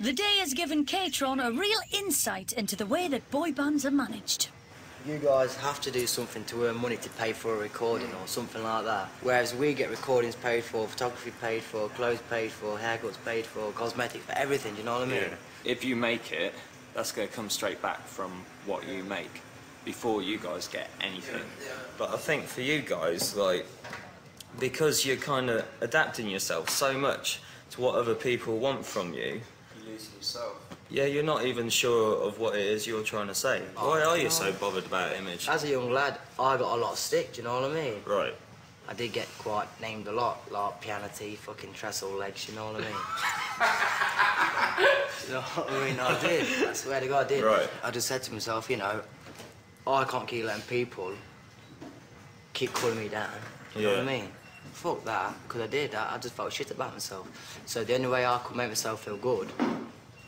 The day has given K-Tron a real insight into the way that boy bands are managed. You guys have to do something to earn money to pay for a recording or something like that. Whereas we get recordings paid for, photography paid for, clothes paid for, haircuts paid for, cosmetics, for everything, you know what I mean? Yeah. If you make it, that's going to come straight back from what you make before you guys get anything. But I think for you guys, like, because you're kind of adapting yourself so much to what other people want from you, you're losing yourself. Yeah, you're not even sure of what it is you're trying to say. Why are you so bothered about image? As a young lad, I got a lot of stick, do you know what I mean? Right. I did get quite named a lot, like piano teeth, fucking trestle legs, you know what I mean? You know what I mean? I did. I swear to God, I did. Right. I just said to myself, you know, I can't keep letting people keep calling me down. You know what I mean? Fuck that, because I did. I just felt shit about myself. So the only way I could make myself feel good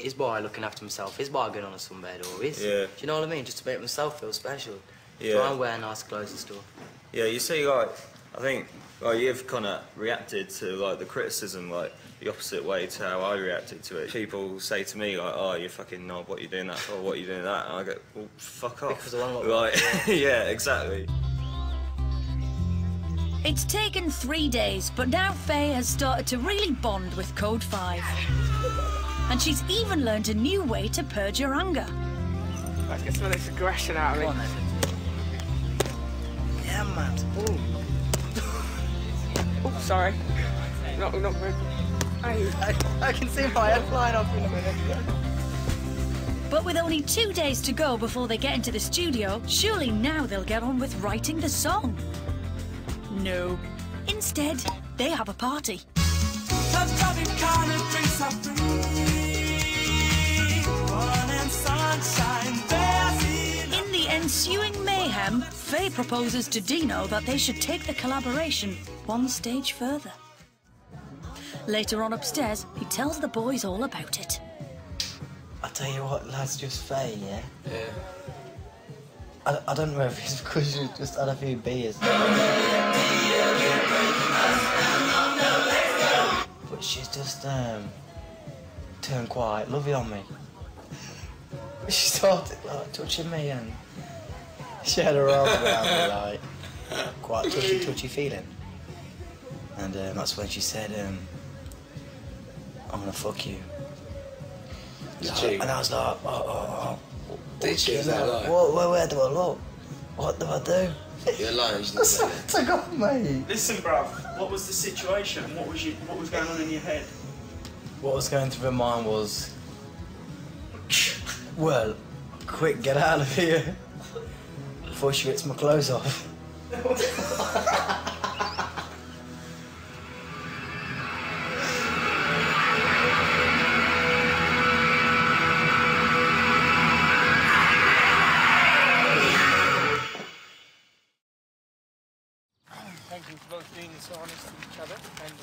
is by looking after myself, is by going on a sunbed, or is, do you know what I mean? Just to make myself feel special. Try and wear nice clothes and stuff. Yeah, you see, like, I think, like, you've kind of reacted to, like, the criticism, like, the opposite way to how I reacted to it. People say to me, like, oh, you fucking knob, what are you doing that for, what are you doing that? And I go, well, fuck off. Because I'm not like, yeah, exactly. It's taken 3 days, but now Faye has started to really bond with Code5. And she's even learned a new way to purge her anger. Let's get some of this aggression out of me. Yeah, man. Oh, sorry. Not good. I can see my head flying off in a minute. But with only 2 days to go before they get into the studio, surely now they'll get on with writing the song. No. Instead, they have a party. In the ensuing mayhem, Faye proposes to Dino that they should take the collaboration one stage further. Later on upstairs, he tells the boys all about it. I tell you what, lads, just Faye, yeah? Yeah. I don't know if it's because you just had a few beers. But she's just turned quite lovey on me. She started like touching me and she had her arm around me, like quite touchy feeling. And that's when she said, I'm gonna fuck you. And I was like, oh. Did she? Was that like? Where do I look? What do I do? You're lying. I swear to God, mate. Listen, bruv. What was the situation? What was going on in your head? What was going through my mind was, well, quick, get out of here before she rips my clothes off.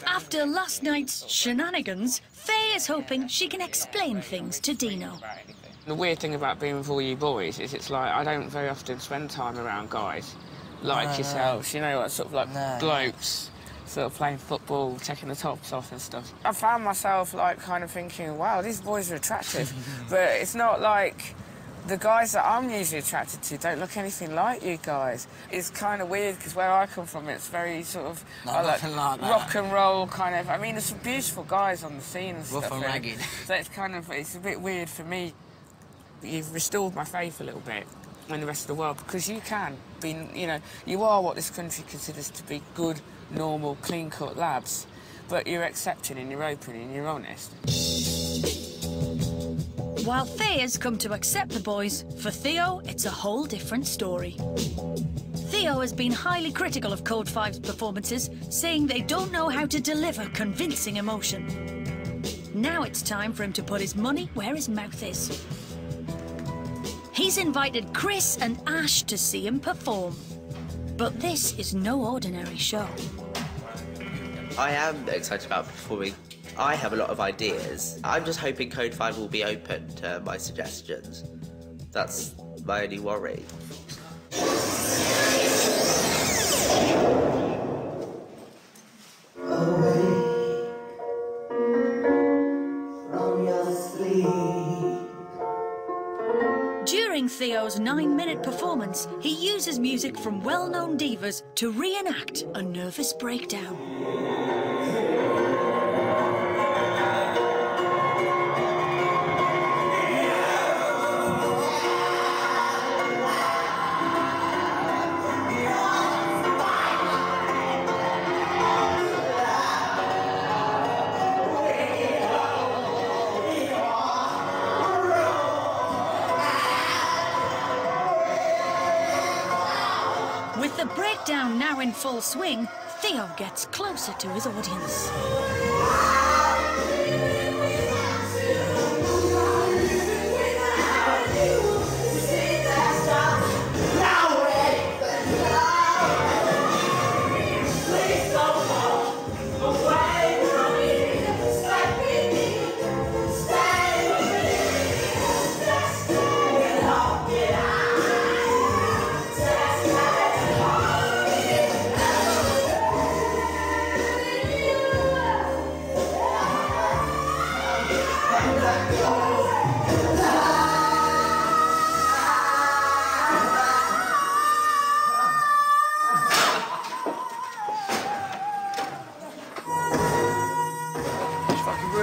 After last night's shenanigans, Faye is hoping she can explain things to Dino. The weird thing about being with all you boys is it's like I don't very often spend time around guys like yourselves, you know, like sort of like blokes, sort of playing football, taking the tops off and stuff. I found myself like kind of thinking, wow, these boys are attractive, but it's not like the guys that I'm usually attracted to don't look anything like you guys. It's kind of weird because where I come from, it's very sort of like rock and roll kind of. I mean, there's some beautiful guys on the scene and stuff. Rough and ragged. So it's a bit weird for me. You've restored my faith a little bit in the rest of the world because you can be, you know, you are what this country considers to be good, normal, clean-cut lads, but you're accepting and you're open and you're honest. While Faye has come to accept the boys, for Theo, it's a whole different story. Theo has been highly critical of Code5ive's performances, saying they don't know how to deliver convincing emotion. Now it's time for him to put his money where his mouth is. He's invited Chris and Ash to see him perform. But this is no ordinary show. I am excited about performing. I have a lot of ideas. I'm just hoping Code5ive will be open to my suggestions. That's my only worry. Away from your sleep. During Theo's 9-minute performance, he uses music from well-known divas to reenact a nervous breakdown. With the breakdown now in full swing, Theo gets closer to his audience.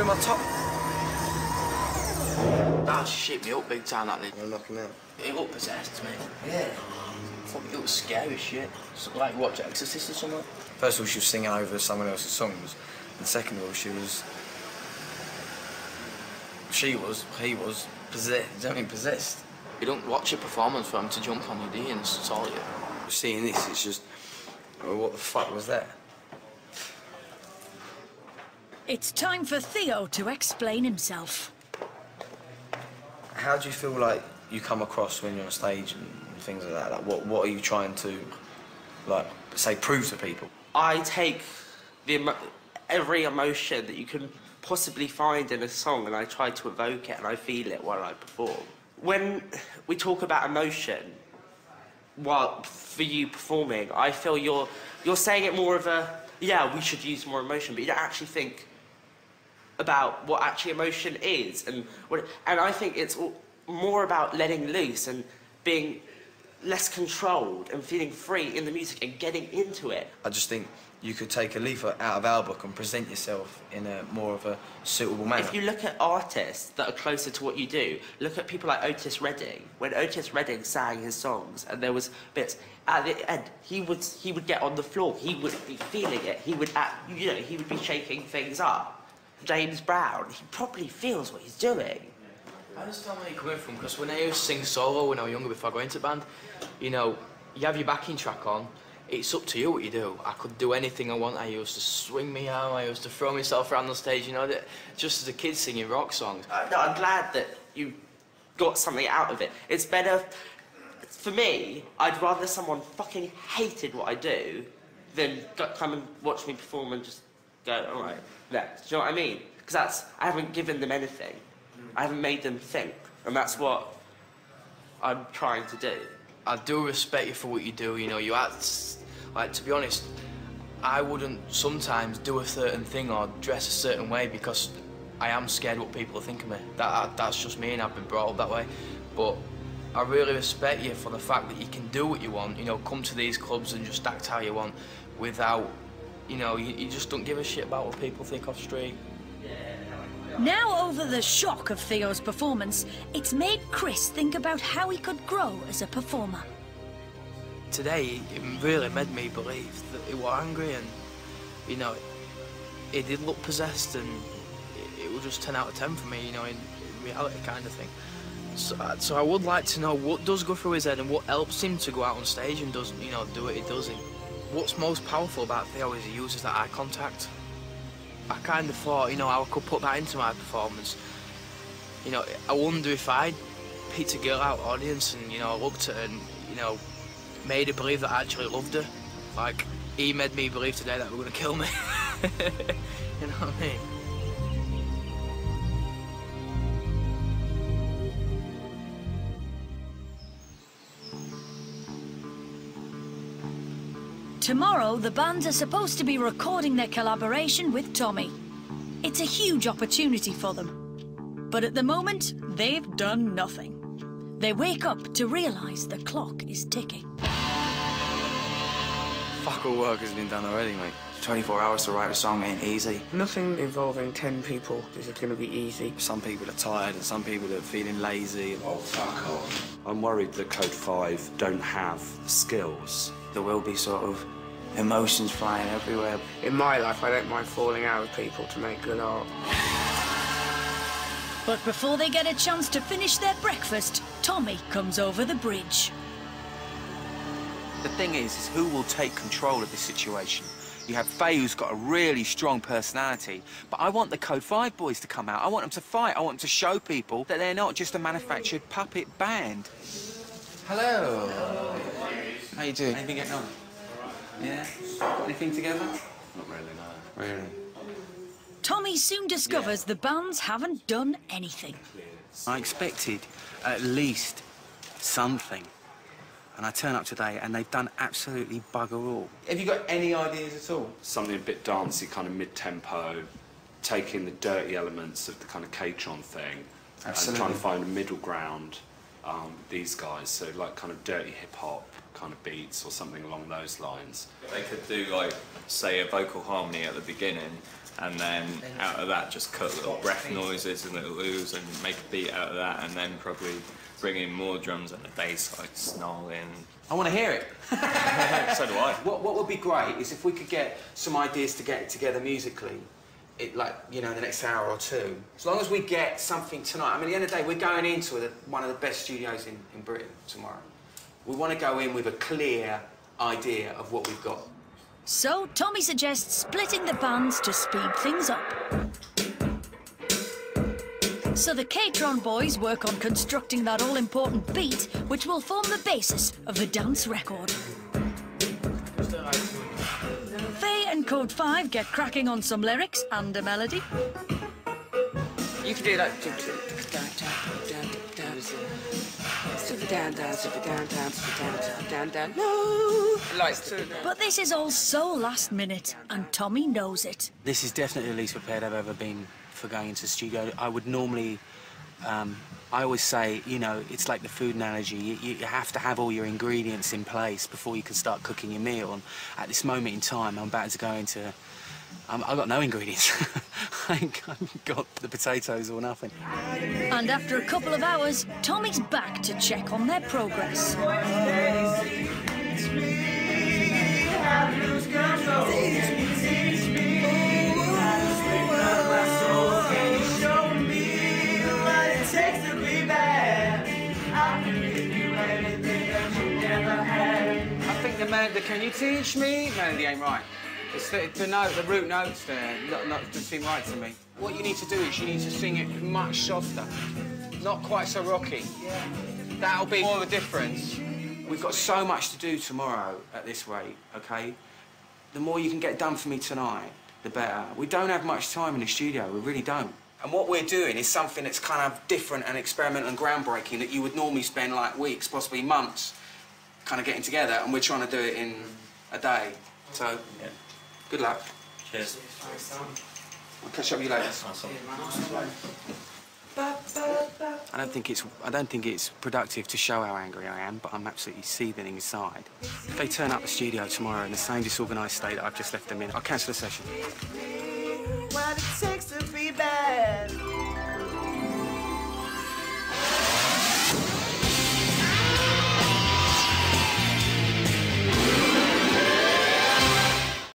My top. That shit me up big time, that did. I'll knock him out. It looked possessed to me. Yeah. Fuck, it was scary as shit. Like you watch Exorcist or something. First of all, she was singing over someone else's songs. And second of all, he was possessed. Do you know what I mean? Possessed. You don't watch a performance for him to jump on you, do you, and assault you? Seeing this, it's just, oh, what the fuck was that? It's time for Theo to explain himself. How do you feel like you come across when you're on stage and things like that? Like, what are you trying to, like, say, prove to people? I take every emotion that you can possibly find in a song and I try to evoke it and I feel it while I perform. When we talk about emotion, while for you performing, I feel you're saying it more of a, yeah, we should use more emotion, but you don't actually think about what actually emotion is, and I think it's more about letting loose and being less controlled and feeling free in the music and getting into it. I just think you could take a leaf out of our book and present yourself in a more of a suitable manner. If you look at artists that are closer to what you do, look at people like Otis Redding. When Otis Redding sang his songs and there was bits at the end, he would get on the floor. He would be feeling it. He would he would be shaking things up. James Brown, he probably feels what he's doing. I understand where you're coming from, because when I used to sing solo when I was younger before I got into band, you know, you have your backing track on, it's up to you what you do. I could do anything I want. I used to swing me arm, I used to throw myself around the stage, you know, just as a kid singing rock songs. I'm glad that you got something out of it. It's better, for me, I'd rather someone fucking hated what I do than come and watch me perform and just go, all right, there. Do you know what I mean? Because I haven't given them anything. I haven't made them think, and that's what I'm trying to do. I do respect you for what you do, you know, you act, like, to be honest, I wouldn't sometimes do a certain thing or dress a certain way because I am scared what people will think of me. That's just me, and I've been brought up that way. But I really respect you for the fact that you can do what you want, you know, come to these clubs and just act how you want without, you know, you just don't give a shit about what people think off street. Now, over the shock of Theo's performance, it's made Chris think about how he could grow as a performer. Today, it really made me believe that he was angry, and, you know, he did look possessed, and it was just 10 out of 10 for me, you know, in reality kind of thing. So I would like to know what does go through his head and what helps him to go out on stage and does, you know, do what he does. What's most powerful about Theo is he uses that eye contact. I kind of thought, you know, I could put that into my performance. You know, I wonder if I'd picked a girl out of the audience and, you know, looked at her and, you know, made her believe that I actually loved her. Like, he made me believe today that they were going to kill me. You know what I mean? Tomorrow, the bands are supposed to be recording their collaboration with Tommy. It's a huge opportunity for them. But at the moment, they've done nothing. They wake up to realise the clock is ticking. Fuck all work has been done already, mate. 24 hours to write a song ain't easy. Nothing involving 10 people is going to be easy. Some people are tired and some people are feeling lazy. Oh, fuck off. I'm worried that Code5 don't have skills. There will be sort of emotions flying everywhere. In my life, I don't mind falling out with people to make good art. But before they get a chance to finish their breakfast, Tommy comes over the bridge. The thing is who will take control of this situation? You have Faye, who's got a really strong personality, but I want the Code5 boys to come out. I want them to fight. I want them to show people that they're not just a manufactured puppet band. Hello. How you doing? Anything getting on? Yeah? Got anything together? Not really, no. Really? Tommy soon discovers the bands haven't done anything. I expected at least something. And I turn up today and they've done absolutely bugger all. Have you got any ideas at all? Something a bit dancey, kind of mid-tempo, taking the dirty elements of the kind of K-tron thing. Absolutely. And trying to find a middle ground, these guys, so like kind of dirty hip-hop kind of beats or something along those lines. They could do, like, say, a vocal harmony at the beginning, and then out of that just cut little breath noises and little oohs and make a beat out of that, and then probably bring in more drums and a bass, like snarling. I want to hear it. So do I. What would be great is if we could get some ideas to get it together musically, like, you know, in the next hour or two. As long as we get something tonight. I mean, at the end of the day, we're going into one of the best studios in Britain tomorrow. We want to go in with a clear idea of what we've got. So Tommy suggests splitting the bands to speed things up. So the K-Tron boys work on constructing that all-important beat, which will form the basis of the dance record. Faye and Code5 get cracking on some lyrics and a melody. You can do that. Down. No. But this is all so last minute, and Tommy knows it. This is definitely the least prepared I've ever been for going into the studio. I would normally, I always say, you know, it's like the food analogy. You have to have all your ingredients in place before you can start cooking your meal. And at this moment in time, I'm about to go into, I've got no ingredients. I've got the potatoes or nothing. And after a couple of hours, Tommy's back to check on their progress. I think the melody, can you teach me? Melody ain't right. It's the note, the root notes there, not just seem right to me. What you need to do is you need to sing it much softer, not quite so rocky. That'll be more of a difference. We've got so much to do tomorrow at this rate, OK? The more you can get done for me tonight, the better. We don't have much time in the studio, we really don't. And what we're doing is something that's kind of different and experimental and groundbreaking that you would normally spend like weeks, possibly months, kind of getting together, and we're trying to do it in a day. So, yeah. Good luck. Cheers. I'll catch up with you later. I don't think it's productive to show how angry I am, but I'm absolutely seething inside. If they turn up the studio tomorrow in the same disorganised state that I've just left them in, I'll cancel the session. What it takes to be bad.